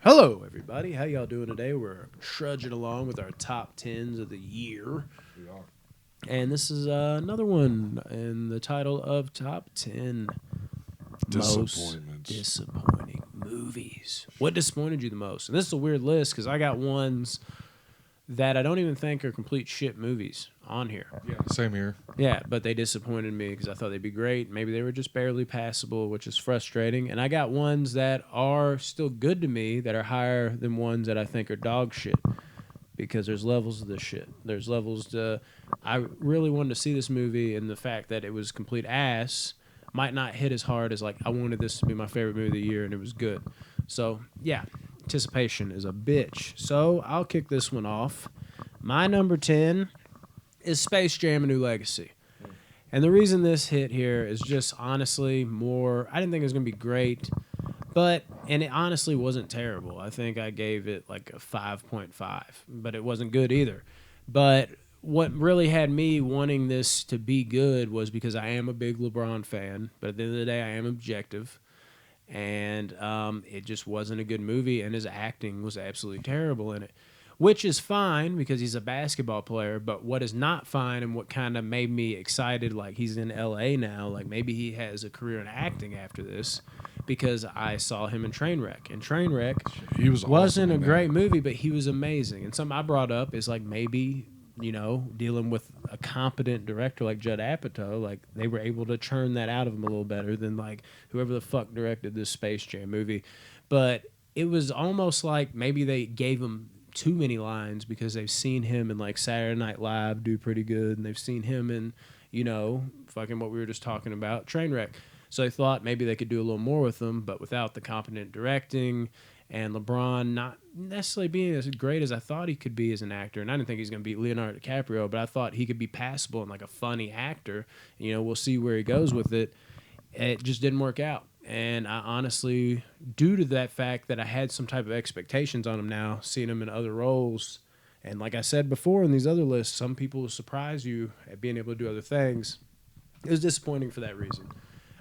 Hello, everybody. How y'all doing today? We're trudging along with our top tens of the year, We are. and this is another one in the title of top 10 most Disappointments. disappointing movies. What disappointed you the most? And this is a weird list because I got ones that I don't even think are complete shit movies on here. Yeah, same here. Yeah, but they disappointed me because I thought they'd be great. Maybe they were just barely passable, which is frustrating. And I got ones that are still good to me that are higher than ones that I think are dog shit because there's levels of this shit. There's levels to. I really wanted to see this movie, and the fact that it was complete ass might not hit as hard as like I wanted this to be my favorite movie of the year, and it was good. So yeah, anticipation is a bitch. So I'll kick this one off. My number 10 is Space Jam: A New Legacy. And the reason this hit here is just honestly more. I didn't think it was going to be great, and it honestly wasn't terrible. I think I gave it like a 5.5, but it wasn't good either. But what really had me wanting this to be good was because I am a big LeBron fan, but at the end of the day, I am objective. And it just wasn't a good movie, and his acting was absolutely terrible in it. Which is fine because he's a basketball player, but what is not fine and what kind of made me excited, like he's in LA now, like maybe he has a career in acting after this, because I saw him in Trainwreck. And Trainwreck He was wasn't awesome a in that. great movie, but he was amazing. And something I brought up is like maybe, dealing with a competent director like Judd Apatow, like they were able to churn that out of him a little better than like whoever the fuck directed this Space Jam movie. But it was almost like maybe they gave him too many lines because they've seen him in like Saturday Night Live do pretty good, and they've seen him in, fucking what we were just talking about, Trainwreck. So they thought maybe they could do a little more with him, but without the competent directing and LeBron not necessarily being as great as I thought he could be as an actor. And I didn't think he was going to beat Leonardo DiCaprio, but I thought he could be passable and like a funny actor. We'll see where he goes with it. It just didn't work out. And I honestly, due to that fact that I had some type of expectations on him now, seeing him in other roles, and like I said before in these other lists, some people will surprise you at being able to do other things. It was disappointing for that reason.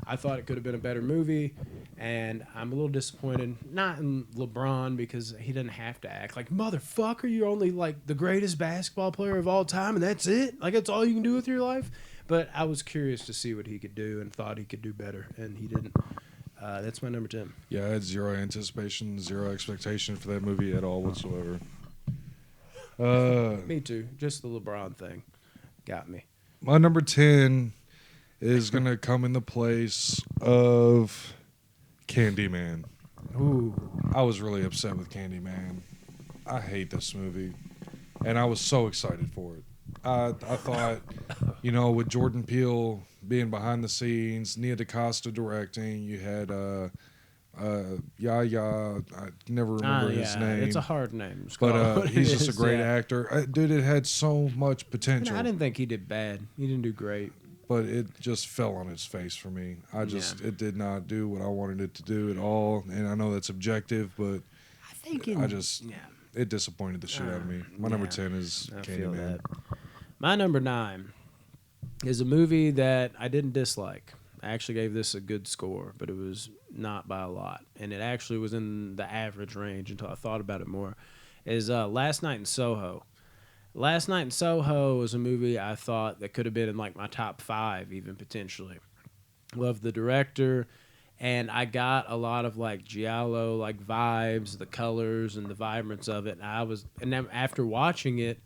I thought it could have been a better movie, and I'm a little disappointed, not in LeBron because he didn't have to act like, motherfucker, you're only like the greatest basketball player of all time, and that's it? Like, that's all you can do with your life? But I was curious to see what he could do and thought he could do better, and he didn't. That's my number 10. Yeah, I had zero anticipation, zero expectation for that movie at all whatsoever. Me too. Just the LeBron thing got me. My number 10 is going to come in the place of Candyman. Ooh. I was really upset with Candyman. I hate this movie, and I was so excited for it. I thought, with Jordan Peele being behind the scenes, Nia DaCosta directing, you had Yaya, I never remember his name. It's a hard name. But he's just a great actor. Dude, it had so much potential. I didn't think he did bad. He didn't do great. But it just fell on its face for me. It did not do what I wanted it to do at all. And I know that's objective, but it disappointed the shit out of me. My number 10 is Candyman. My number 9 is a movie that I didn't dislike. I actually gave this a good score, but it was not by a lot. And it actually was in the average range until I thought about it more. Is Last Night in Soho. Last Night in Soho was a movie I thought that could have been in like my top 5 even potentially. Loved the director, and I got a lot of like giallo like vibes, the colors and the vibrance of it. And then after watching it,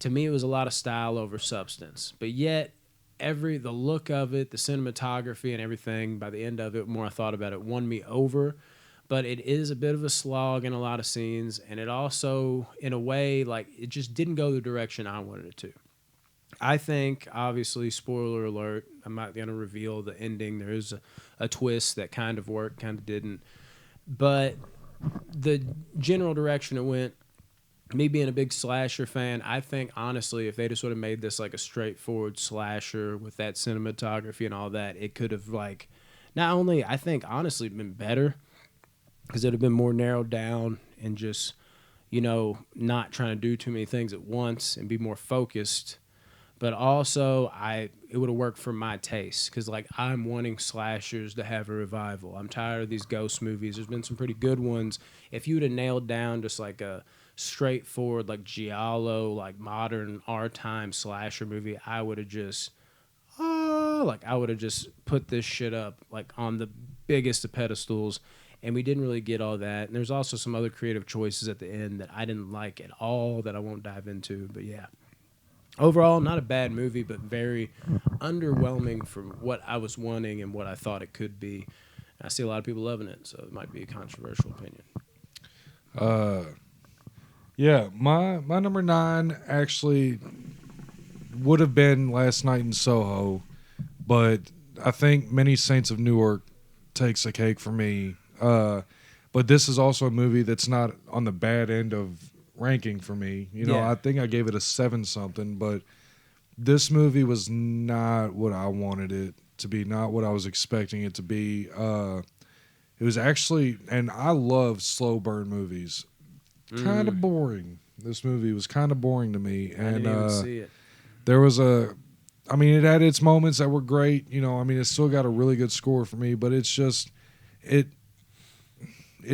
to me it was a lot of style over substance. But yet the look of it, the cinematography and everything, by the end of it, the more I thought about it, won me over. But it is a bit of a slog in a lot of scenes, and it also, in a way, like it just didn't go the direction I wanted it to. I think, obviously, spoiler alert, I'm not going to reveal the ending. There is a twist that kind of worked, kind of didn't. But the general direction it went, me being a big slasher fan, I think, honestly, if they just sort of made this like a straightforward slasher with that cinematography and all that, it could have, like, not only, I think, honestly, been better, because it would have been more narrowed down and just, not trying to do too many things at once and be more focused. but also it would have worked for my taste because like I'm wanting slashers to have a revival. I'm tired of these ghost movies. There's been some pretty good ones. If you would have nailed down just like a straightforward like giallo like modern our time slasher movie, I would have just I would have just put this shit up like on the biggest of pedestals. And we didn't really get all that. And there's also some other creative choices at the end that I didn't like at all that I won't dive into. But yeah, overall, not a bad movie, but very underwhelming from what I was wanting and what I thought it could be. I see a lot of people loving it, so it might be a controversial opinion. Yeah, my number 9 actually would have been Last Night in Soho, but I think Many Saints of Newark takes a cake for me. But this is also a movie that's not on the bad end of ranking for me. You know, Yeah. I think I gave it a 7 something, but this movie was not what I wanted it to be, not what I was expecting it to be. It was actually, and I love slow burn movies. Kind of boring. This movie was kind of boring to me, I and didn't even see it. there was I mean, it had its moments that were great. You know, I mean, it still got a really good score for me, but it's just it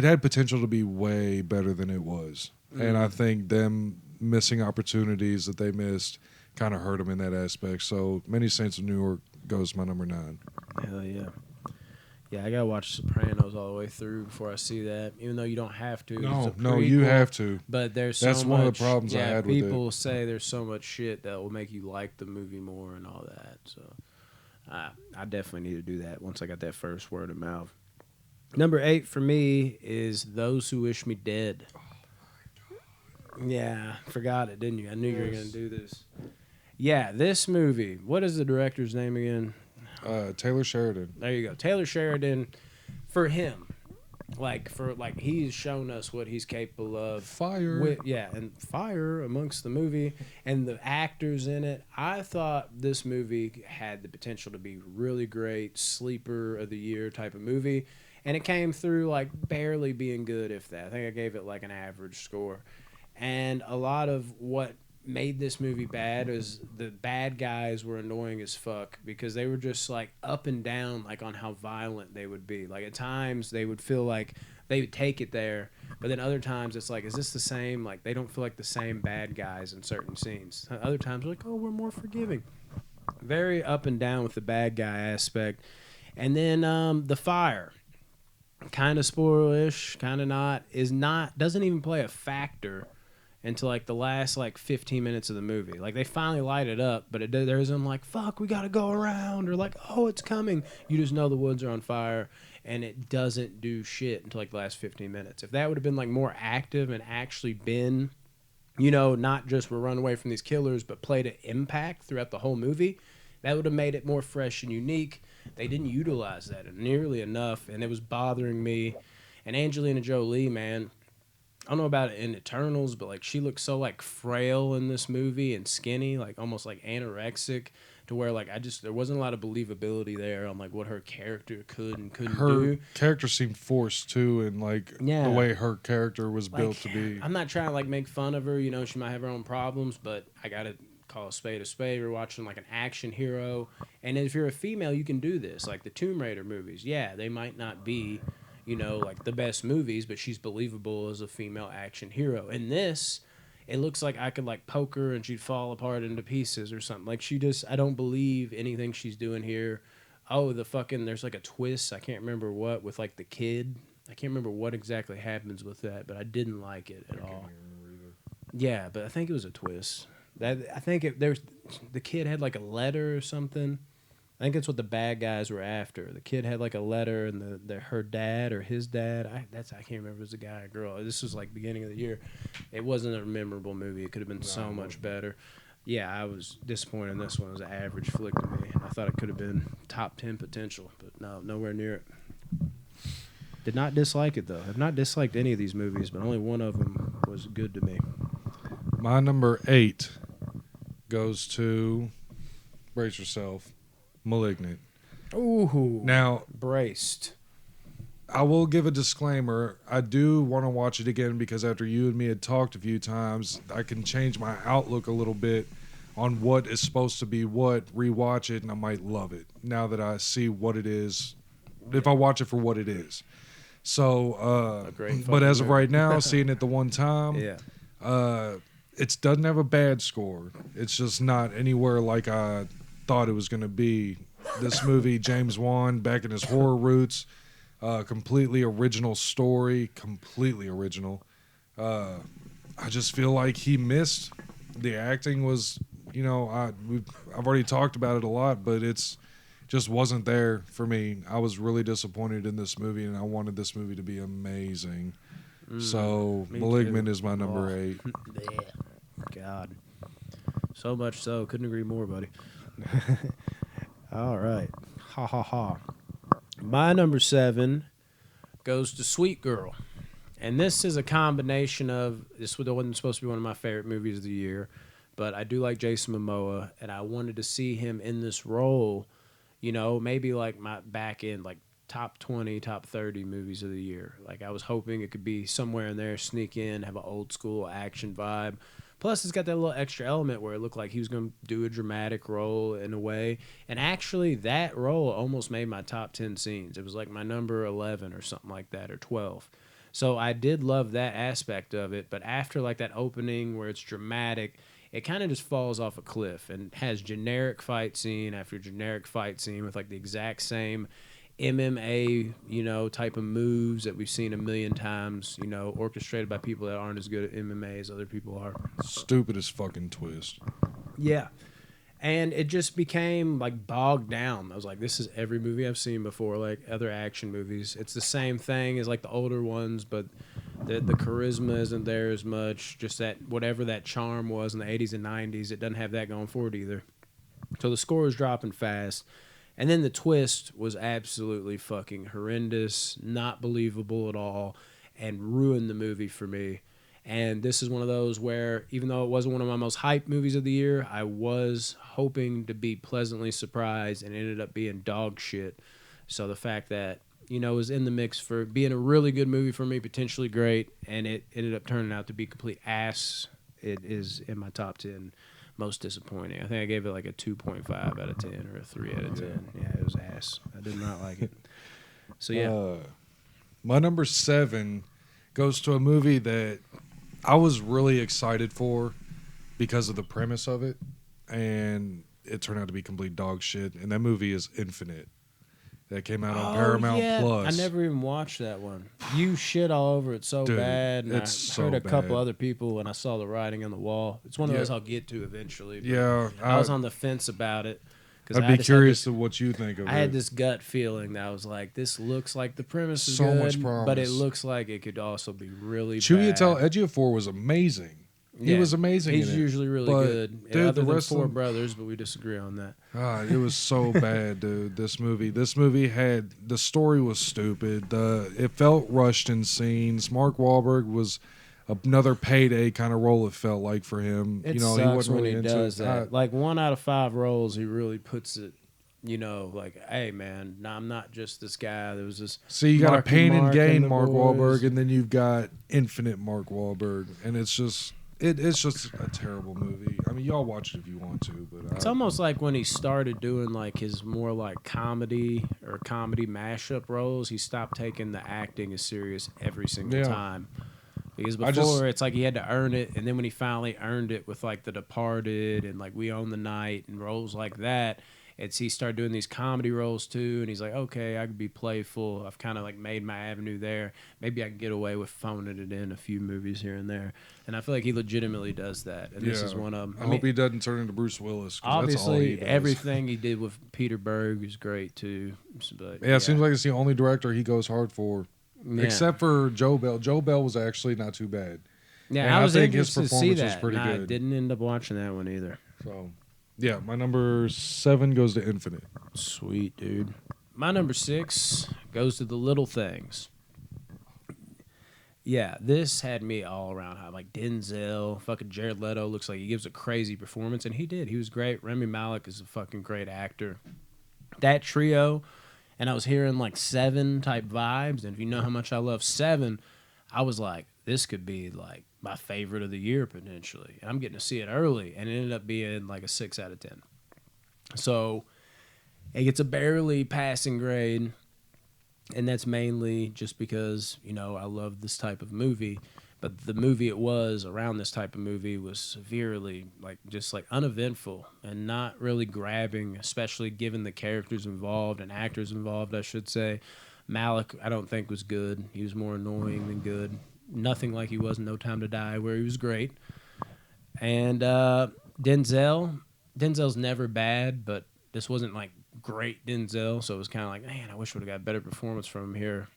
had potential to be way better than it was, and I think them missing opportunities that they missed kind of hurt them in that aspect. So, Many Saints of Newark goes my number 9. Hell yeah. Yeah, I gotta watch Sopranos all the way through before I see that. Even though you don't have to. It's a No, you prequel, have to. But there's That's so one much. of the problems I had with it. People say there's so much shit that will make you like the movie more and all that. So I definitely need to do that once I got that first word of mouth. Number 8 for me is Those Who Wish Me Dead. Oh my God. Yeah, forgot it, didn't you? I knew you were gonna do this. Yeah, this movie. What is the director's name again? Taylor Sheridan. There you go. Taylor Sheridan, for him, he's shown us what he's capable of. Fire. And fire amongst the movie and the actors in it. I thought this movie had the potential to be really great, sleeper of the year type of movie. And it came through like barely being good, if that. I think I gave it like an average score. And a lot of what made this movie bad is the bad guys were annoying as fuck because they were just like up and down like on how violent they would be. Like at times they would feel like they would take it there, but then other times it's like, is this the same? Like they don't feel like the same bad guys in certain scenes. Other times they're like, oh, we're more forgiving. Very up and down with the bad guy aspect. And then the fire, kind of spoilish, kind of not, doesn't even play a factor until like the last like 15 minutes of the movie. Like they finally light it up, but there isn't like, fuck, we gotta go around, or like, oh, it's coming. You just know the woods are on fire, and it doesn't do shit until like the last 15 minutes. If that would have been like more active and actually been, you know, not just we're running away from these killers, but played an impact throughout the whole movie, that would have made it more fresh and unique. They didn't utilize that nearly enough, and it was bothering me. And Angelina Jolie, man, I don't know about it in Eternals, but like she looks so like frail in this movie and skinny, like almost like anorexic, to where like there wasn't a lot of believability there on like what her character could and couldn't do. Her character seemed forced too, and like the way her character was built to be. I'm not trying to like make fun of her, you know, she might have her own problems, but I gotta call a spade a spade. We're watching like an action hero, and if you're a female, you can do this. Like the Tomb Raider movies, yeah, they might not be, you know, like the best movies, but she's believable as a female action hero. In this, it looks like I could like poke her and she'd fall apart into pieces or something. Like I don't believe anything she's doing here. Oh, there's like a twist. I can't remember what with like the kid. I can't remember what exactly happens with that, but I didn't like it at all. Yeah, but I think it was a twist. The kid had like a letter or something. I think that's what the bad guys were after. The kid had like a letter, and her dad or his dad. I can't remember if it was a guy or girl. This was like beginning of the year. It wasn't a memorable movie. It could have been so much better. Yeah, I was disappointed in this one. It was an average flick to me. I thought it could have been top 10 potential, but no, nowhere near it. Did not dislike it though. I've not disliked any of these movies, but only one of them was good to me. My number 8 goes to, brace yourself, Malignant. Ooh. Now, braced. I will give a disclaimer. I do want to watch it again because after you and me had talked a few times, I can change my outlook a little bit on what is supposed to be what, rewatch it, and I might love it now that I see what it is. If I watch it for what it is. So, A great but fucking as of movie. right now, seeing it the one time, Yeah. it doesn't have a bad score. It's just not anywhere like I thought it was going to be. This movie, James Wan, back in his horror roots, completely original story, completely original. I just feel like he missed. The acting was, I've already talked about it a lot, but it's just wasn't there for me. I was really disappointed in this movie, and I wanted this movie to be amazing. So, me Malignant too. is my number Oh. 8. Yeah. God. So much so. Couldn't agree more, buddy. All right. Ha ha ha. My number 7 goes to Sweet Girl. And this is a combination of, this wasn't supposed to be one of my favorite movies of the year, but I do like Jason Momoa, and I wanted to see him in this role, maybe like my back end, like top 20, top 30 movies of the year. Like I was hoping it could be somewhere in there, sneak in, have an old school action vibe. Plus, it's got that little extra element where it looked like he was going to do a dramatic role in a way. And actually, that role almost made my top 10 scenes. It was like my number 11 or something like that, or 12. So I did love that aspect of it, but after like that opening where it's dramatic, it kind of just falls off a cliff and has generic fight scene after generic fight scene with like the exact same MMA, type of moves that we've seen a million times, orchestrated by people that aren't as good at MMA as other people are. Stupidest fucking twist. Yeah. And it just became like bogged down. I was like, this is every movie I've seen before, like other action movies. It's the same thing as like the older ones, but the charisma isn't there as much. Just that whatever that charm was in the 80s and 90s, it doesn't have that going for it either. So the score is dropping fast. And then the twist was absolutely fucking horrendous, not believable at all, and ruined the movie for me. And this is one of those where, even though it wasn't one of my most hyped movies of the year, I was hoping to be pleasantly surprised, and it ended up being dog shit. So the fact that, it was in the mix for being a really good movie for me, potentially great, and it ended up turning out to be complete ass, it is in my top 10 most disappointing. I think I gave it like a 2.5 out of 10 or a 3 out of 10. Yeah, it was ass. I did not like it. So, yeah. My number 7 goes to a movie that I was really excited for because of the premise of it, and it turned out to be complete dog shit. And that movie is Infinite. That came out on Paramount Plus. I never even watched that one. You shit all over it so Dude, bad. And it's I heard so a couple bad. other people when I saw the writing on the wall. It's one of those I'll get to eventually. But Yeah, I was on the fence about it. I'd be curious to what you think of it. I had this gut feeling that I was like, this looks like the premise is So good, much promise. but it looks like it could also be really Chiwetel bad. Ejiofor was amazing. Yeah, He was amazing. He's in it. usually really But, good. dude, Other the than rest of Four them- Brothers, but we disagree on that. It was so bad, dude. This movie had the story was stupid. It felt rushed in scenes. Mark Wahlberg was another payday kind of role. It felt like for him. It he sucks wasn't when really he into does it. that. Like 1 out of 5 roles, he really puts it. Like, hey man, I'm not just this guy. There was this. See, you got a Marky pain and Mark gain the Mark boys. Wahlberg, and then you've got Infinite Mark Wahlberg, and it's just a terrible movie. I mean, y'all watch it if you want to, but It's almost like when he started doing like his more like comedy or comedy mashup roles, he stopped taking the acting as serious every single Yeah. time. Because I before just- it's like he had to earn it, and then when he finally earned it with like The Departed and like We Own the Night and roles like that, he started doing these comedy roles too, and he's like, okay, I could be playful. I've kind of like made my avenue there. Maybe I can get away with phoning it in a few movies here and there. And I feel like he legitimately does that. And this is one of them. I hope he doesn't turn into Bruce Willis. 'Cause Obviously, that's all he does. everything he did with Peter Berg is great too. But, Yeah, it seems like it's the only director he goes hard for, except for Joe Bell. Joe Bell was actually not too bad. yeah, and I was I think his interested to see performance was that. pretty and I good. didn't end up watching that one either. So, yeah, my number 7 goes to Infinite. Sweet, dude. My number 6 goes to The Little Things. Yeah, this had me all around high. Like Denzel, fucking Jared Leto looks like he gives a crazy performance, and he did. He was great. Rami Malek is a fucking great actor. That trio, and I was hearing like Seven type vibes, and if you know how much I love Seven, I was like, this could be like my favorite of the year potentially. And I'm getting to see it early, and it ended up being like a 6 out of 10. So it gets a barely passing grade, and that's mainly just because, you know, I love this type of movie. But the movie it was around this type of movie was severely like just like uneventful and not really grabbing, especially given the characters involved and actors involved, I should say. Malik, I don't think was good. He was more annoying than good. Nothing like he was in No Time to Die, where he was great. And Denzel's never bad, but this wasn't like great Denzel, so it was kind of like, man, I wish we would have got a better performance from him here.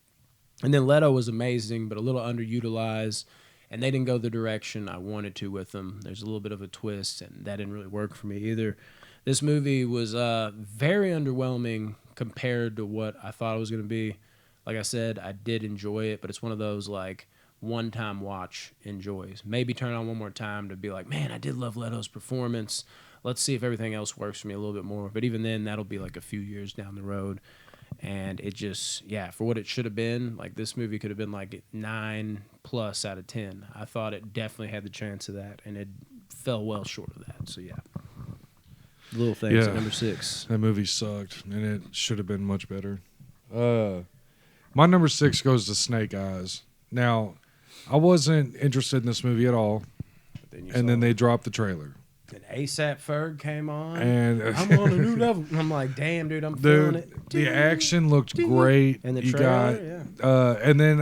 And then Leto was amazing, but a little underutilized, and they didn't go the direction I wanted to with them. There's a little bit of a twist, and that didn't really work for me either. This movie was very underwhelming compared to what I thought it was going to be. Like I said, I did enjoy it, but it's one of those like one-time watch enjoys. Maybe turn on one more time to be like, man, I did love Leto's performance. Let's see if everything else works for me a little bit more. But even then, that'll be like a few years down the road. And it just, yeah, for what it should have been, like this movie could have been like 9+ out of 10. I thought it definitely had the chance of that, and it fell well short of that. So, yeah. Little things at number 6. That movie sucked, and it should have been much better. My number 6 goes to Snake Eyes. Now, I wasn't interested in this movie at all, and then they dropped the trailer. And ASAP Ferg came on, and I'm on a new level. I'm like, damn, dude, I'm feeling it. The action looked great. And the trailer, and then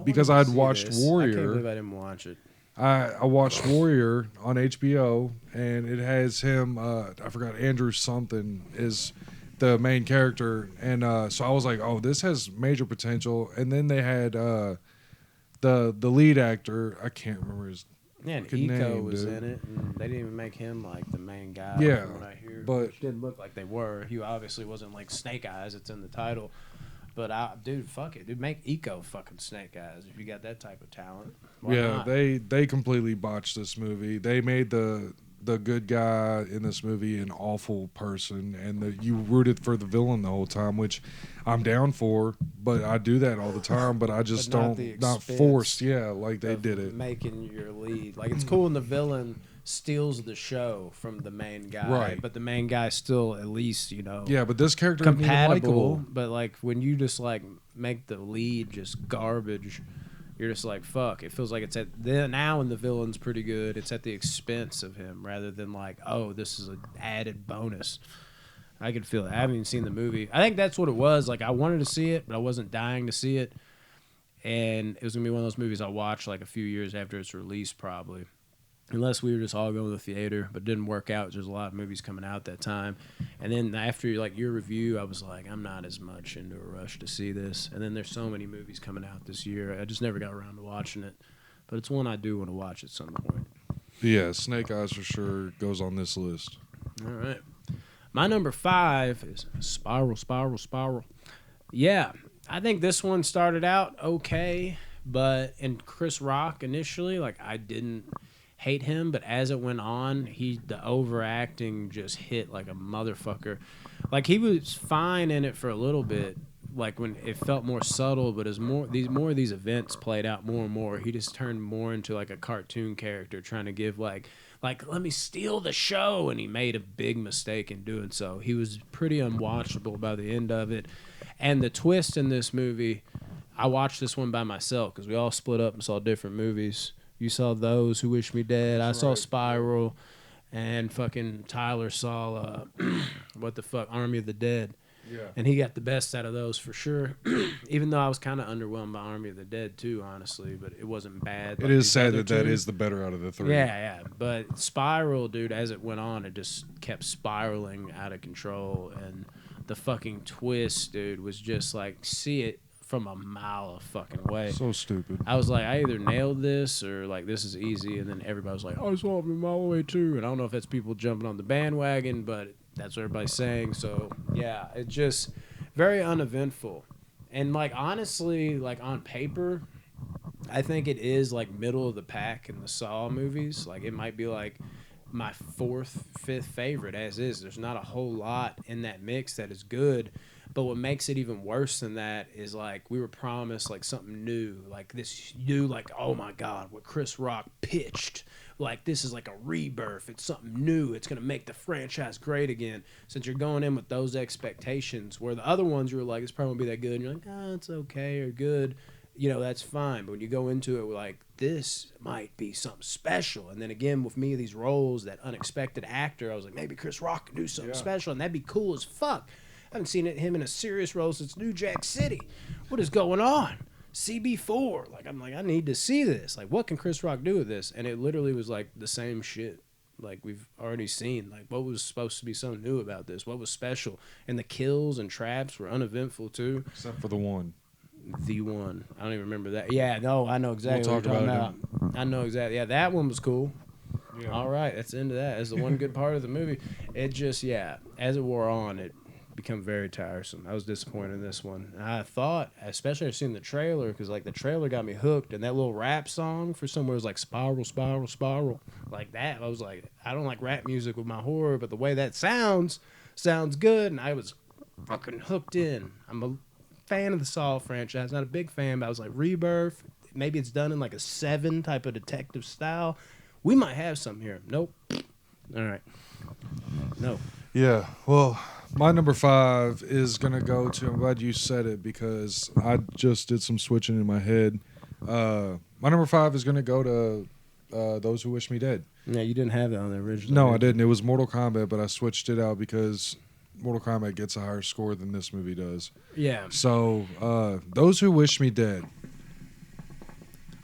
because I'd watched Warrior. I can't believe I didn't watch it. I watched Warrior on HBO, and it has him. I forgot, Andrew something is the main character, and so I was like, oh, this has major potential. And then they had the lead actor. I can't remember his. Yeah, and Eco was in it, and they didn't even make him like the main guy. Yeah, from what I hear, but which didn't look like they were. He obviously wasn't like Snake Eyes. It's in the title. But dude, fuck it, dude, make Eco fucking Snake Eyes if you got that type of talent. Why not? They completely botched this movie. They made the good guy in this movie an awful person, and you rooted for the villain the whole time, which I'm down for. But I do that all the time. But I just not forced. Yeah, like they did it. Making your lead, like it's cool when the villain steals the show from the main guy, right? But the main guy still at least, you know. Yeah, but this character compatible. But like when you just like make the lead just garbage, you're just like, fuck. It feels like it's now when the villain's pretty good, it's at the expense of him rather than like, oh, this is an added bonus. I could feel it. I haven't even seen the movie. I think that's what it was. Like I wanted to see it, but I wasn't dying to see it. And it was gonna be one of those movies I watched like a few years after its release, probably. Unless we were just all going to the theater, but it didn't work out. There's a lot of movies coming out that time. And then after like your review, I was like, I'm not as much into a rush to see this. And then there's so many movies coming out this year. I just never got around to watching it. But it's one I do want to watch at some point. Yeah, Snake Eyes for sure goes on this list. All right. My number 5 is Spiral. Yeah, I think this one started out okay, and Chris Rock initially, like I didn't hate him, but as it went on, the overacting just hit like a motherfucker. Like he was fine in it for a little bit, like when it felt more subtle, but as more of these events played out more and more, he just turned more into like a cartoon character trying to give like let me steal the show, and he made a big mistake in doing so. He was pretty unwatchable by the end of it. And the twist in this movie, I watched this one by myself because we all split up and saw different movies. You saw Those Who Wish Me Dead. I saw Spiral, and fucking Tyler saw what the fuck, Army of the Dead. Yeah. And he got the best out of those for sure. Even though I was kind of underwhelmed by Army of the Dead too, honestly, but it wasn't bad. It is sad that is the better out of the 3. Yeah. But Spiral, dude, as it went on, it just kept spiraling out of control, and the fucking twist, dude, was just like see it from a mile of fucking way. So stupid. I was like, I either nailed this or like this is easy, and then everybody was like, I saw it from a mile away too. And I don't know if that's people jumping on the bandwagon, but that's what everybody's saying. So yeah, it just very uneventful. And like honestly, like on paper, I think it is like middle of the pack in the Saw movies. Like it might be like my 4th, 5th favorite as is. There's not a whole lot in that mix that is good. But what makes it even worse than that is like we were promised like something new, like this new, like, oh my God, what Chris Rock pitched. Like this is like a rebirth. It's something new. It's gonna make the franchise great again. Since you're going in with those expectations, where the other ones you were like, it's probably gonna be that good, and you're like, oh, it's okay or good, that's fine. But when you go into it like this might be something special, and then again with me these roles, that unexpected actor, I was like, maybe Chris Rock can do something special, and that'd be cool as fuck. I haven't seen him in a serious role since New Jack City. What is going on? CB4. Like, I'm like, I need to see this. Like, what can Chris Rock do with this? And it literally was like the same shit like we've already seen. Like, what was supposed to be so new about this? What was special? And the kills and traps were uneventful too. Except for the one. The one. I don't even remember that. Yeah, no, I know exactly what you're talking about. I know exactly. Yeah, that one was cool. Yeah. All right, that's the end of that. That's the one good part of the movie. It just, as it wore on, it become very tiresome. I was disappointed in this one. And I thought, especially after seeing the trailer, because like the trailer got me hooked, and that little rap song for somewhere was like spiral, spiral, spiral, like that. I was like, I don't like rap music with my horror, but the way that sounds good, and I was fucking hooked in. I'm a fan of the Saw franchise, not a big fan, but I was like, Rebirth, maybe it's done in like a 7 type of detective style. We might have some here. Nope. All right. No. Yeah, well, my number 5 is going to go to, I'm glad you said it because I just did some switching in my head. My number 5 is going to go to Those Who Wish Me Dead. Yeah, you didn't have that on the original. No, I didn't. It was Mortal Kombat, but I switched it out because Mortal Kombat gets a higher score than this movie does. Yeah. So, Those Who Wish Me Dead.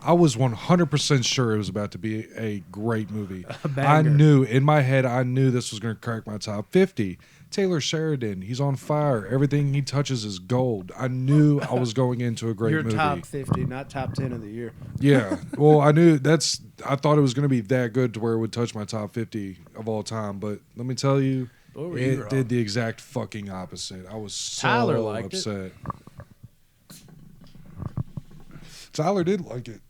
I was 100% sure it was about to be a great movie. I knew, in my head, this was going to crack my top 50. Taylor Sheridan, he's on fire. Everything he touches is gold. I knew I was going into a great movie. Your top 50, not top 10 of the year. Yeah. Well, I thought it was going to be that good to where it would touch my top 50 of all time. But let me tell you, it did the exact fucking opposite. I was so upset. Tyler did like it.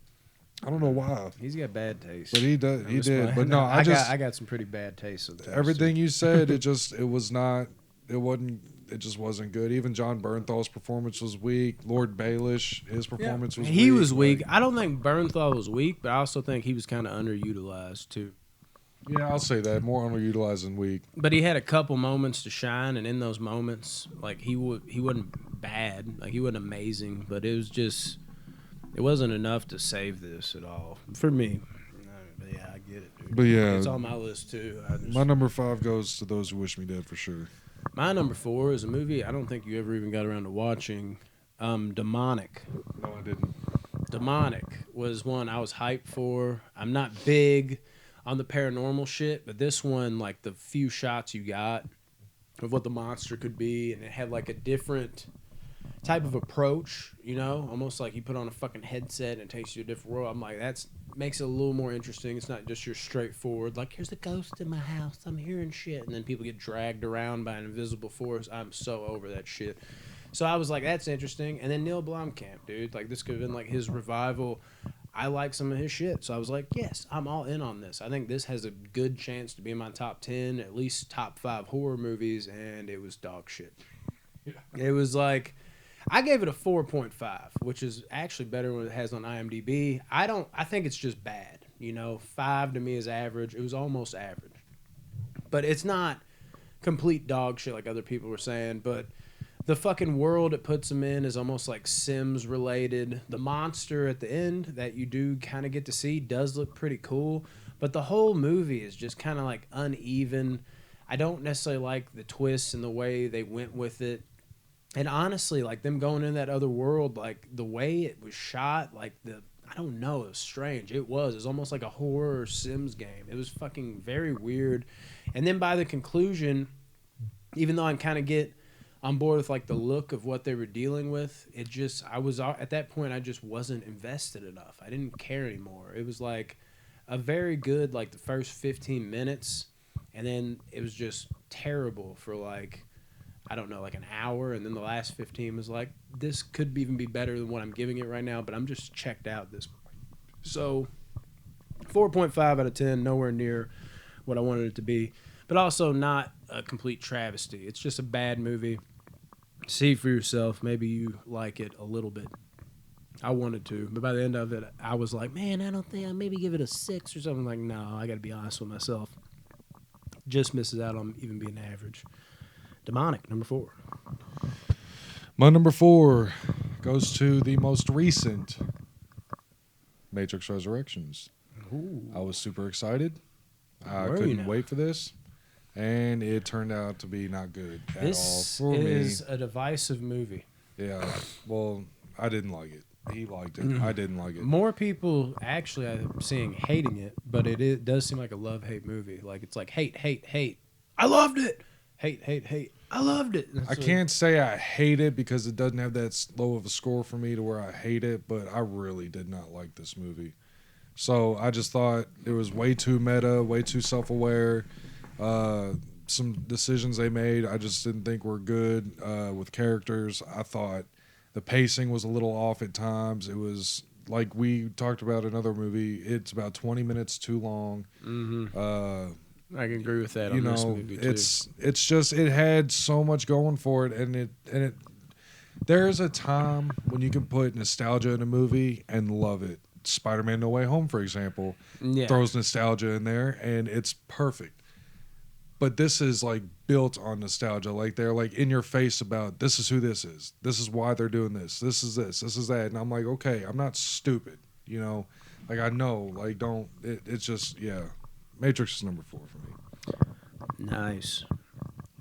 I don't know why. He's got bad taste. But he does. He did. But no, I got some pretty bad taste sometimes. Everything you said, it just wasn't good. Even John Bernthal's performance was weak. Lord Baelish, his performance was weak. He was weak. I don't think Bernthal was weak, but I also think he was kind of underutilized too. Yeah, I'll say that. More underutilized than weak. But he had a couple moments to shine, and in those moments, like he wasn't bad. Like he wasn't amazing, but it was just... It wasn't enough to save this at all for me. But yeah, I get it, dude. But yeah, it's on my list too. My number 5 goes to Those Who Wish Me Dead for sure. My number 4 is a movie I don't think you ever even got around to watching. Demonic. No, I didn't. Demonic was one I was hyped for. I'm not big on the paranormal shit, but this one, like the few shots you got of what the monster could be, and it had like a different type of approach, almost like you put on a fucking headset and it takes you to a different world. I'm like, that makes it a little more interesting. It's not just your straightforward, like, here's a ghost in my house, I'm hearing shit, and then people get dragged around by an invisible force. I'm so over that shit. So I was like, that's interesting. And then Neil Blomkamp, dude, like this could have been like his revival. I like some of his shit, so I was like, yes, I'm all in on this. I think this has a good chance to be in my top 10, at least top 5 horror movies, and it was dog shit. Yeah. It was like... I gave it a 4.5, which is actually better than what it has on IMDb. I think it's just bad. 5 to me is average. It was almost average. But it's not complete dog shit like other people were saying. But the fucking world it puts them in is almost like Sims related. The monster at the end that you do kind of get to see does look pretty cool. But the whole movie is just kind of like uneven. I don't necessarily like the twists and the way they went with it. And honestly, like them going in that other world, like the way it was shot, like I don't know, it was strange. It was almost like a horror Sims game. It was fucking very weird. And then by the conclusion, even though I kind of get on board with like the look of what they were dealing with, at that point, I just wasn't invested enough. I didn't care anymore. It was like a very good, like the first 15 minutes. And then it was just terrible for like... I don't know, like an hour, and then the last 15 was like, this could even be better than what I'm giving it right now, but I'm just checked out at this point. So 4.5 out of 10, nowhere near what I wanted it to be, but also not a complete travesty. It's just a bad movie. See for yourself. Maybe you like it a little bit. I wanted to, but by the end of it, I was like, man, I don't think I maybe give it a 6 or something. Like, no, I got to be honest with myself. Just misses out on even being average. Demonic, number 4. My number 4 goes to the most recent Matrix Resurrections. Ooh. I was super excited. I Were you couldn't now? wait for this, and it turned out to be not good at all This for me. is a divisive movie. Yeah, well, I didn't like it. He liked it. I didn't like it. More people actually I'm seeing hating it, but it does seem like a love-hate movie. Like it's like hate, hate, hate. I loved it. Hate, hate, hate. I loved it. I can't say I hate it because it doesn't have that low of a score for me to where I hate it, but I really did not like this movie. So I just thought it was way too meta, way too self-aware. Some decisions they made I just didn't think were good with characters. I thought the pacing was a little off at times. It was like we talked about another movie. It's about 20 minutes too long. I can agree with that You on this know, movie too. it's just it had so much going for it, and it there's a time when you can put nostalgia in a movie and love it. Spider-Man: No Way Home, for example, Yeah. throws nostalgia in there, and it's perfect. But this is like built on nostalgia. Like they're like in your face about this is who this is. This is why they're doing this. This is this. This is that. And I'm like, okay, I'm not stupid. You know, like I know. Like don't. It's just yeah. Matrix is number 4 for me. Nice.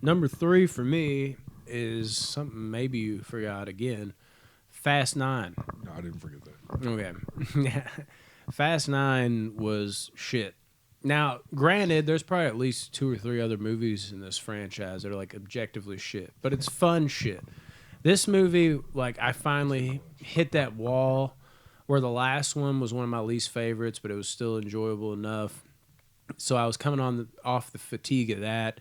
Number 3 for me is something maybe you forgot again. Fast 9. No, I didn't forget that. Okay. Fast 9 was shit. Now, granted, there's probably at least 2 or 3 other movies in this franchise that are like objectively shit, but it's fun shit. This movie, like, I finally hit that wall where the last one was one of my least favorites, but it was still enjoyable enough. So I was coming off the fatigue of that,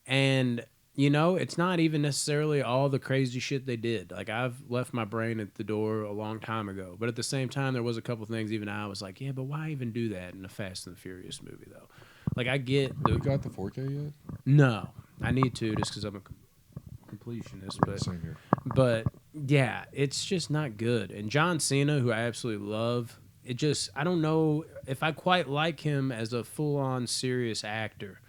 and you know, it's not even necessarily all the crazy shit they did. Like I've left my brain at the door a long time ago, but at the same time, there was a couple things even I was like, yeah, but why even do that in a Fast and the Furious movie though? Like I get You got the 4K yet? no, I need to just because I'm a completionist, but Same here. but yeah, it's just not good. And John Cena, who I absolutely love, it just I don't know if I quite like him as a full-on serious actor.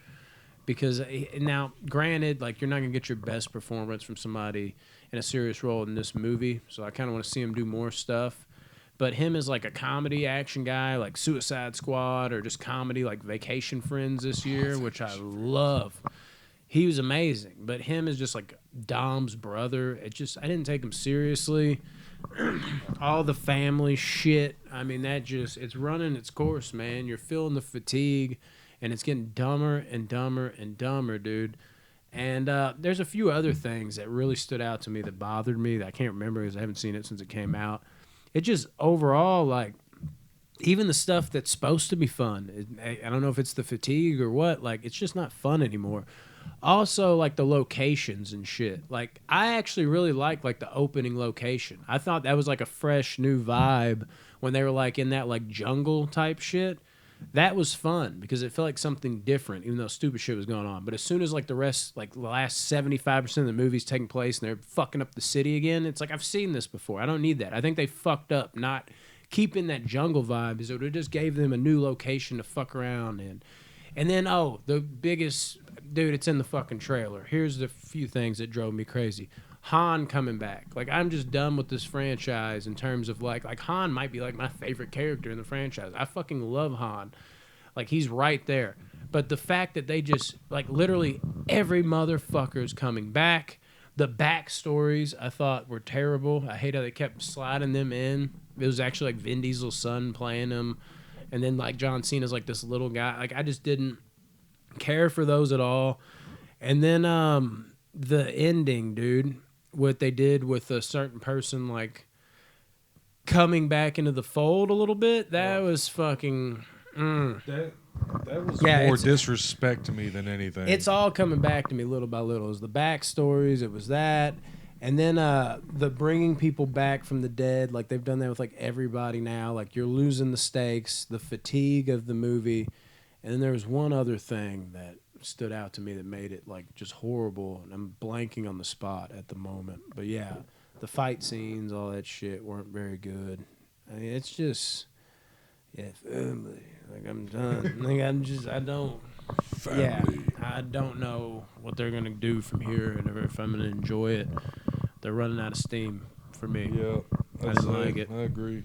Because now, granted, like you're not gonna get your best performance from somebody in a serious role in this movie, so I kind of want to see him do more stuff. But him as like a comedy action guy, like Suicide Squad, or just comedy like Vacation Friends this year, which I love. He was amazing, but him as just like Dom's brother, I didn't take him seriously. All the family shit, I mean, it's running its course, man. You're feeling the fatigue. And it's getting dumber and dumber and dumber, dude. And there's a few other things that really stood out to me that bothered me that I can't remember because I haven't seen it since it came out. It just overall, like, even the stuff that's supposed to be fun, I don't know if it's the fatigue or what, like, it's just not fun anymore. Also, like, the locations and shit. Like, I actually really liked, like, the opening location. I thought that was, like, a fresh new vibe when they were, like, in that, like, jungle type shit. That was fun because it felt like something different, even though stupid shit was going on. But as soon as like the rest, like the last 75% of the movie's taking place and they're fucking up the city again, it's like I've seen this before. I don't need that. I think they fucked up not keeping that jungle vibe because it just gave them a new location to fuck around in. And then the biggest dude, it's in the fucking trailer. Here's the few things that drove me crazy. Han coming back. Like I'm just done with this franchise in terms of like Han might be like my favorite character in the franchise. I fucking love Han. Like he's right there. But the fact that they just like literally every motherfucker's coming back. The backstories I thought were terrible. I hate how they kept sliding them in. It was actually like Vin Diesel's son playing him. And then like John Cena's like this little guy. Like I just didn't care for those at all. And then the ending, dude. What they did with a certain person like coming back into the fold a little bit, that was fucking That was Yeah, more it's- disrespect to me than anything. it's all coming back to me little by little. It was the backstories, it was that, and then the bringing people back from the dead, like they've done that with like everybody now. Like you're losing the stakes, the fatigue of the movie, and then there was one other thing that stood out to me that made it like just horrible, and I'm blanking on the spot at the moment. But yeah, the fight scenes, all that shit weren't very good. I mean, it's just yeah, family. Like I'm done. Like I don't. Yeah, Family. I don't know what they're gonna do from here, and if I'm gonna enjoy it. They're running out of steam for me. Yeah, I didn't like it. I agree.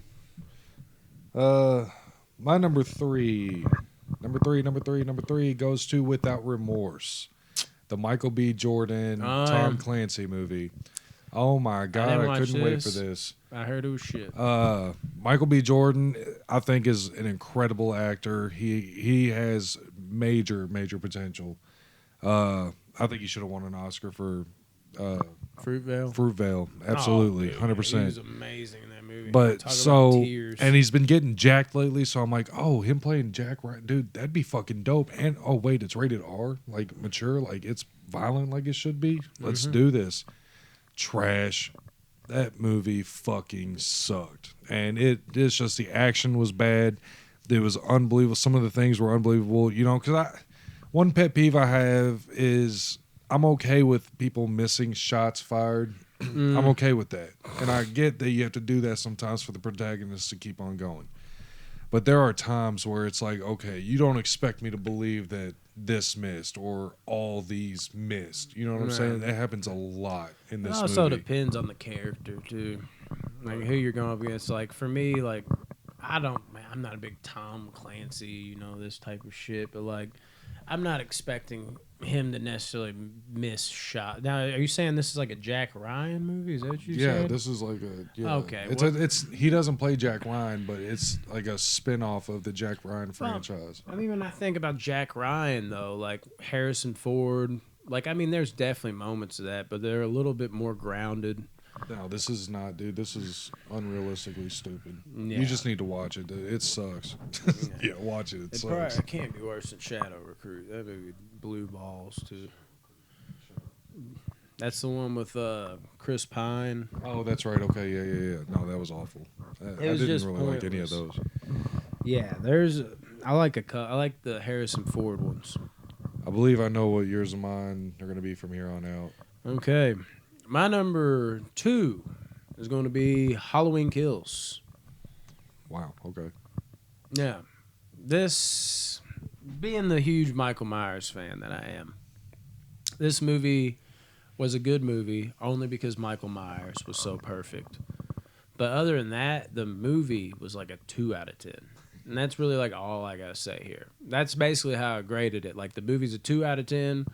My number three goes to Without Remorse, the Michael B. Jordan, Tom Clancy movie. Oh my God, I couldn't wait for this. I heard it was shit. Michael B. Jordan, I think, is an incredible actor. He has major potential. I think he should have won an Oscar for Fruitvale. Fruitvale, absolutely, 100%. He was amazing in that movie. But Talk so, about tears. and he's been getting jacked lately, so I'm like, oh, him playing Jack, right, dude, that'd be fucking dope. And oh wait, it's rated R, like mature, like it's violent, like it should be. Let's do this. Trash. That movie fucking sucked, and it's just the action was bad. It was unbelievable. Some of the things were unbelievable, you know. Because one pet peeve I have is I'm okay with people missing shots fired. I'm okay with that. And I get that you have to do that sometimes for the protagonist to keep on going. But there are times where it's like, okay, you don't expect me to believe that this missed or all these missed. You know what I'm saying? That happens a lot in this movie. It also depends on the character, too. Like, who you're going up against. Like, for me, like, I'm not a big Tom Clancy, you know, this type of shit. But, like, I'm not expecting him to necessarily miss shot. Now, are you saying this is like a Jack Ryan movie? Is that what you said? Yeah, this is like a... Yeah. Okay. It's he doesn't play Jack Ryan, but it's like a spin-off of the Jack Ryan franchise. I mean, when I think about Jack Ryan, though, like Harrison Ford, like, I mean, there's definitely moments of that, but they're a little bit more grounded. No, this is not, dude. This is unrealistically stupid. Yeah. You just need to watch it. It sucks. Yeah, watch it. It sucks. It can't be worse than Shadow Recruit. That movie blew balls, too. That's the one with Chris Pine. Oh, that's right. Okay, yeah. No, that was awful. I didn't just really like any of those. Yeah, I like the Harrison Ford ones. I believe I know what yours and mine are going to be from here on out. Okay. My number 2 is going to be Halloween Kills. Wow, okay. Yeah. This, being the huge Michael Myers fan that I am, this movie was a good movie only because Michael Myers was so perfect. But other than that, the movie was like a 2 out of 10. And that's really like all I got to say here. That's basically how I graded it. Like the movie's a 2 out of 10.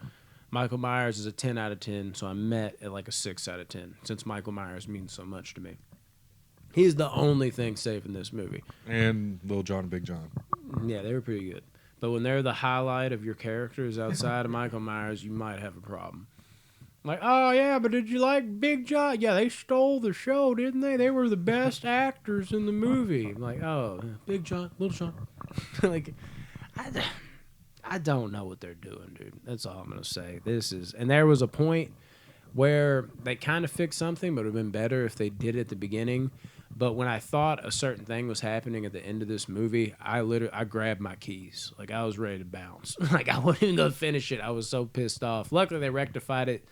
Michael Myers is a 10 out of 10, so I'm met at like a 6 out of 10, since Michael Myers means so much to me. He's the only thing safe in this movie. And Lil Jon and Big John. Yeah, they were pretty good. But when they're the highlight of your characters outside of Michael Myers, you might have a problem. Like, oh, yeah, but did you like Big John? Yeah, they stole the show, didn't they? They were the best actors in the movie. I'm like, oh, Big John, Little John. Like, I don't know what they're doing, dude. That's all I'm going to say. And there was a point where they kind of fixed something, but it would have been better if they did it at the beginning. But when I thought a certain thing was happening at the end of this movie, I grabbed my keys. Like, I was ready to bounce. Like, I wouldn't even go finish it. I was so pissed off. Luckily, they rectified it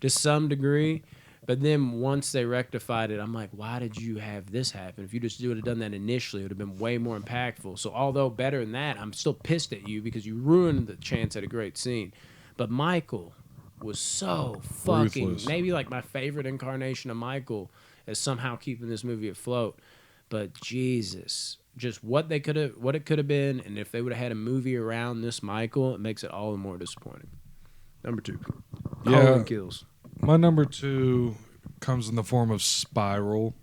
to some degree. But then once they rectified it, I'm like, why did you have this happen? If you just would have done that initially, it would have been way more impactful. So although better than that, I'm still pissed at you because you ruined the chance at a great scene. But Michael was so fucking... Ruthless. Maybe like my favorite incarnation of Michael is somehow keeping this movie afloat. But Jesus, just what it could have been, and if they would have had a movie around this Michael, it makes it all the more disappointing. Number 2. Halloween Kills. My number 2 comes in the form of Spiral.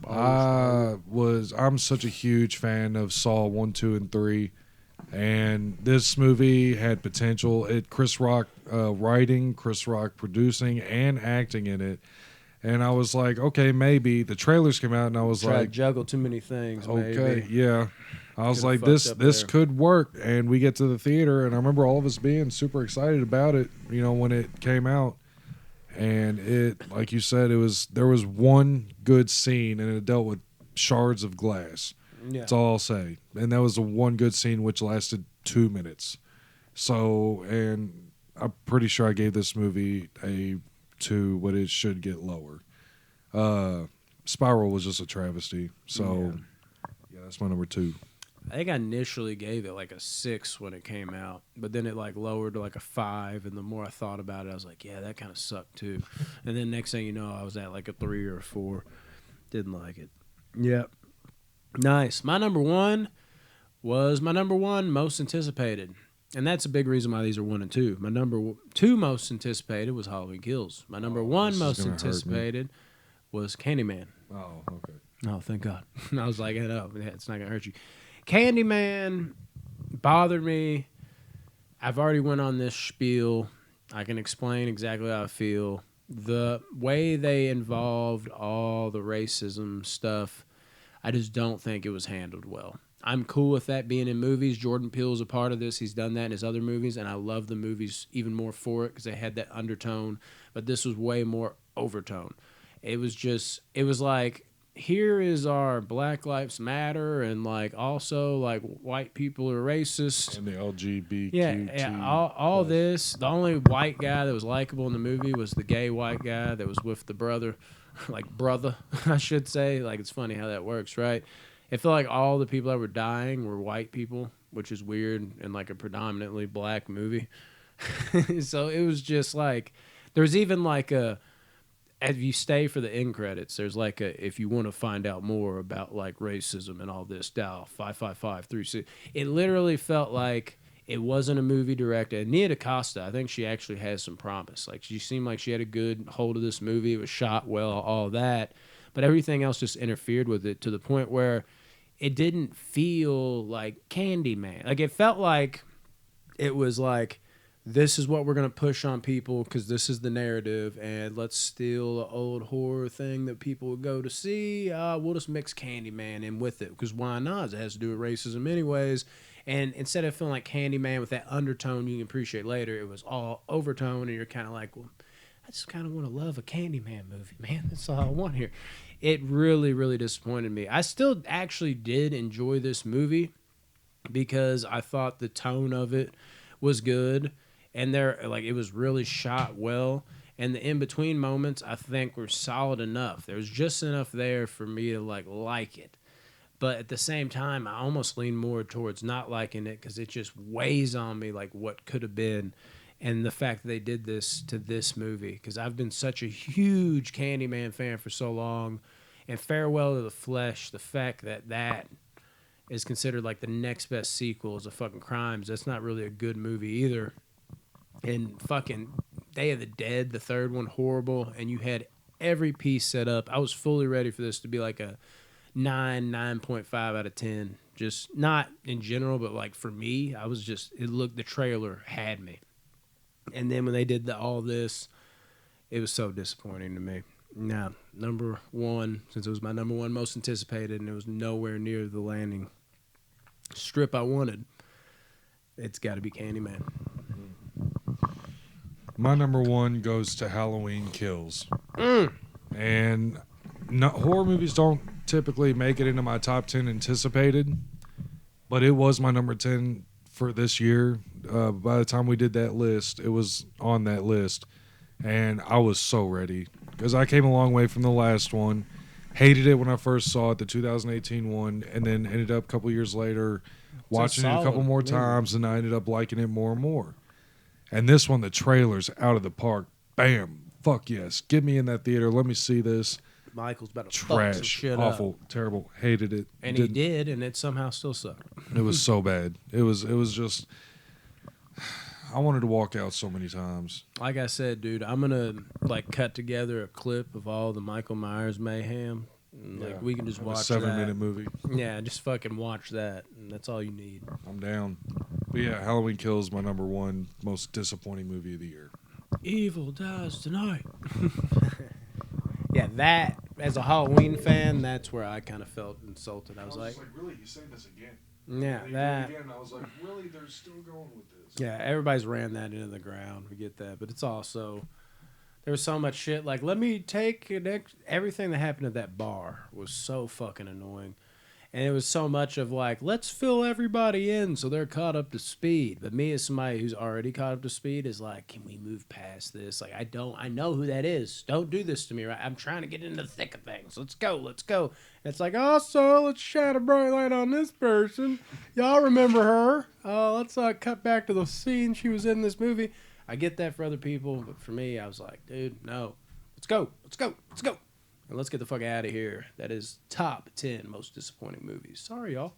I'm such a huge fan of Saw 1, 2, and 3. And this movie had potential. Chris Rock writing, Chris Rock producing, and acting in it. And I was like, okay, maybe. The trailers came out, and I was like, juggle too many things. Okay, maybe. yeah. I was Could've like, this fucked up there. could work. And we get to the theater, and I remember all of us being super excited about it, you know, when it came out. And it, like you said, there was one good scene, and it dealt with shards of glass. Yeah. That's all I'll say. And that was the one good scene, which lasted 2 minutes. So, and I'm pretty sure I gave this movie a 2, but it should get lower. Spiral was just a travesty. So, yeah, that's my number 2. I think I initially gave it like a 6 when it came out, but then it like lowered to like a 5. And the more I thought about it, I was like, yeah, that kind of sucked too. And then next thing you know, I was at like a 3 or a 4. Didn't like it. Yep. Nice. My number one was my number one most anticipated. And that's a big reason why these are 1 and 2. My number 2 most anticipated was Halloween Kills. My number one this is most gonna hurt me. anticipated was Candyman. Oh, okay. Oh, thank God. I was like, no, it's not going to hurt you. Candyman bothered me. I've already went on this spiel. I can explain exactly how I feel. The way they involved all the racism stuff, I just don't think it was handled well. I'm cool with that being in movies. Jordan Peele's a part of this. He's done that in his other movies, and I love the movies even more for it because they had that undertone. But this was way more overtone. It was like, here is our Black Lives Matter, and like also like white people are racist. And the LGBTQ. Yeah, all this. The only white guy that was likable in the movie was the gay white guy that was with the brother, like brother, I should say. Like, it's funny how that works, right? It felt like all the people that were dying were white people, which is weird in like a predominantly black movie. So it was just like, there's even like a, if you stay for the end credits, there's like a, if you want to find out more about like racism and all this, dial 555-36. It literally felt like it wasn't a movie director. And Nia DaCosta, I think she actually has some promise. Like, she seemed like she had a good hold of this movie. It was shot well, all that. But everything else just interfered with it to the point where it didn't feel like Candyman. Like, it felt like it was like, this is what we're going to push on people because this is the narrative, and let's steal an old horror thing that people would go to see. We'll just mix Candyman in with it because why not? It has to do with racism anyways. And instead of feeling like Candyman with that undertone you can appreciate later, it was all overtone, and you're kind of like, well, I just kind of want to love a Candyman movie, man. That's all I want here. It really, really disappointed me. I still actually did enjoy this movie because I thought the tone of it was good. And it was really shot well, and the in between moments I think were solid enough. There was just enough there for me to like it, but at the same time I almost lean more towards not liking it because it just weighs on me like what could have been, and the fact that they did this to this movie because I've been such a huge Candyman fan for so long, and Farewell to the Flesh, the fact that that is considered like the next best sequel is a fucking Crimes. That's not really a good movie either. And fucking Day of the Dead, the third one, horrible. And you had every piece set up. I was fully ready for this to be like a 9.5 out of 10. Just not in general, but like for me, I was just, the trailer had me. And then when they did all this, it was so disappointing to me. Now, number one, since it was my number one most anticipated and it was nowhere near the landing strip I wanted, it's got to be Candyman. My number 1 goes to Halloween Kills. And horror movies don't typically make it into my top 10 anticipated, but it was my number 10 for this year. By the time we did that list, it was on that list. And I was so ready because I came a long way from the last one. Hated it when I first saw it, the 2018 one, and then ended up a couple years later watching it a couple more times, and I ended up liking it more and more. And this one, the trailer's out of the park. Bam. Fuck yes. Get me in that theater. Let me see this. Michael's about to Trash. fuck some shit Awful. up. Terrible. Hated it. And he did, and it somehow still sucked. It was so bad. It was just... I wanted to walk out so many times. Like I said, dude, I'm going to cut together a clip of all the Michael Myers mayhem. And, we can just watch a that. 7-minute movie. Yeah, just fucking watch that. And that's all you need. I'm down. But yeah, Halloween Kills my number 1 most disappointing movie of the year. Evil dies tonight. Yeah, that, as a Halloween fan, that's where I kind of felt insulted. I was like, really? You saying this again? Yeah, that. Again, I was like, really? They're still going with this? Yeah, everybody's ran that into the ground. We get that. But it's also, there was so much shit. Like, let me take everything that happened at that bar was so fucking annoying. And it was so much of like, let's fill everybody in so they're caught up to speed. But me as somebody who's already caught up to speed is like, can we move past this? Like, I know who that is. Don't do this to me, right? I'm trying to get into the thick of things. Let's go. And it's like, also, let's shine a bright light on this person. Y'all remember her. Let's cut back to the scene she was in this movie. I get that for other people, but for me, I was like, dude, no. Let's go. And let's get the fuck out of here. That is top 10 most disappointing movies. Sorry, y'all.